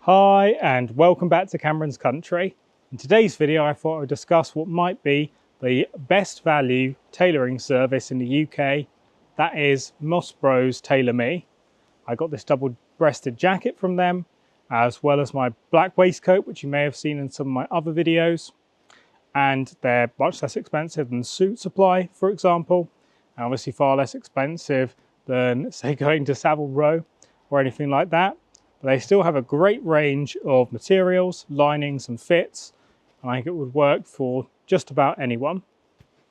Hi and welcome back to Cameron's Country. In today's video I thought I would discuss what might be the best value tailoring service in the UK. That is Moss Bros Tailor Me. I got this double-breasted jacket from them, as well as my black waistcoat, which you may have seen in some of my other videos. And they're much less expensive than Suit Supply, for example, and obviously far less expensive than, say, going to Savile Row or anything like that. But they still have a great range of materials, linings and fits. I think it would work for just about anyone.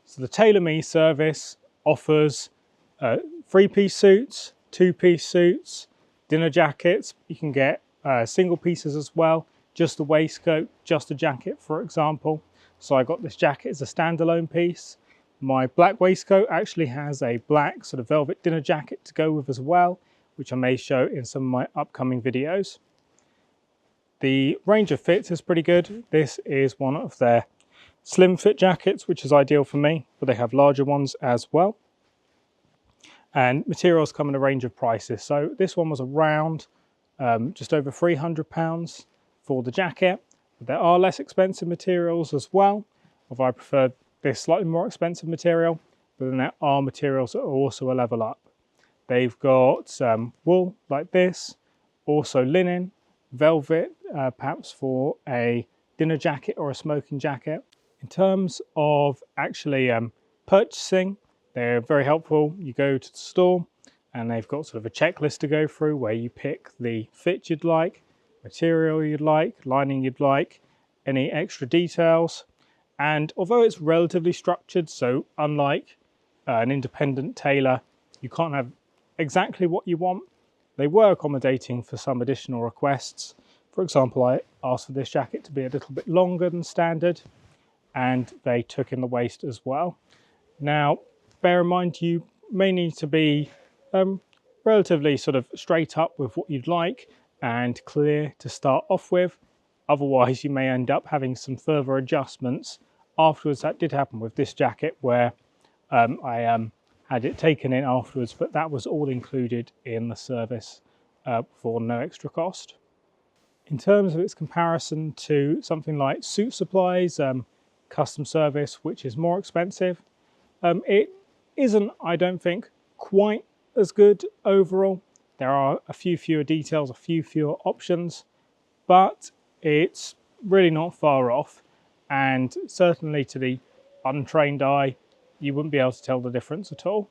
So the Tailor Me service offers 3-piece suits, 2-piece suits, dinner jackets. You can get single pieces as well, just a waistcoat, just a jacket, for example. So I got this jacket as a standalone piece. My black waistcoat actually has a black sort of velvet dinner jacket to go with as well, which I may show in some of my upcoming videos. The range of fits is pretty good. This is one of their slim fit jackets, which is ideal for me, but they have larger ones as well. And materials come in a range of prices. So this one was around just over £300 for the jacket. But there are less expensive materials as well, although I prefer this slightly more expensive material, but then there are materials that are also a level up. They've got wool like this, also linen, velvet, perhaps for a dinner jacket or a smoking jacket. In terms of actually purchasing, they're very helpful. You go to the store and they've got sort of a checklist to go through where you pick the fit you'd like, material you'd like, lining you'd like, any extra details. And although it's relatively structured, so unlike an independent tailor, you can't have exactly what you want, they were accommodating for some additional requests. For example, I asked for this jacket to be a little bit longer than standard, and they took in the waist as well. Now, bear in mind, you may need to be relatively sort of straight up with what you'd like and clear to start off with. Otherwise, you may end up having some further adjustments afterwards. That did happen with this jacket where I had it taken in afterwards, but that was all included in the service for no extra cost. In terms of its comparison to something like Suit Supply's custom service, which is more expensive, it isn't, I don't think, quite as good overall. There are a few fewer details, a few fewer options, but it's really not far off, and certainly to the untrained eye, you wouldn't be able to tell the difference at all.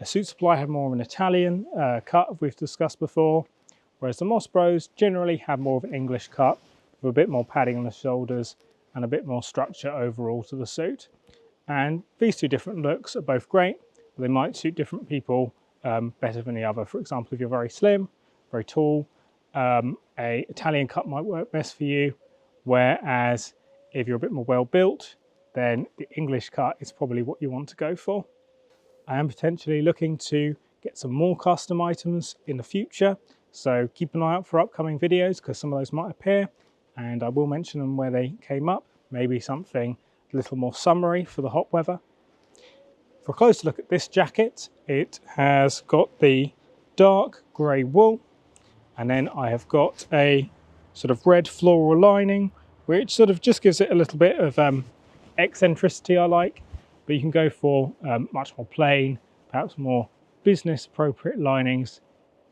A Suit Supply have more of an Italian cut, we've discussed before, whereas the Moss Bros generally have more of an English cut with a bit more padding on the shoulders and a bit more structure overall to the suit. And these two different looks are both great, but they might suit different people better than the other. For example, if you're very slim, very tall, a Italian cut might work best for you, whereas if you're a bit more well built, then the English cut is probably what you want to go for. I am potentially looking to get some more custom items in the future, so keep an eye out for upcoming videos because some of those might appear, and I will mention them where they came up, maybe something a little more summery for the hot weather. For a closer look at this jacket, it has got the dark grey wool, and then I have got a sort of red floral lining, which sort of just gives it a little bit of eccentricity I like, but you can go for much more plain, perhaps more business appropriate linings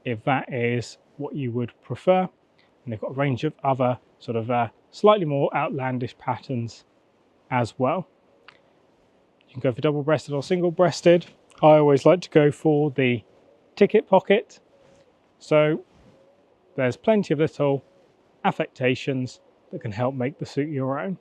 if that is what you would prefer. And they've got a range of other sort of slightly more outlandish patterns as well. You can go for double-breasted or single-breasted. I always like to go for the ticket pocket, so there's plenty of little affectations that can help make the suit your own.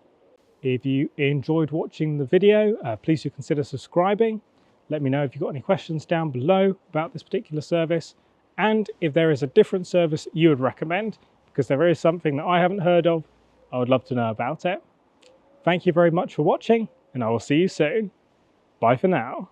If you enjoyed watching the video, please do consider subscribing. Let me know if you've got any questions down below about this particular service, and if there is a different service you would recommend, because there is something that I haven't heard of, I would love to know about it. Thank you very much for watching, and I will see you soon. Bye for now.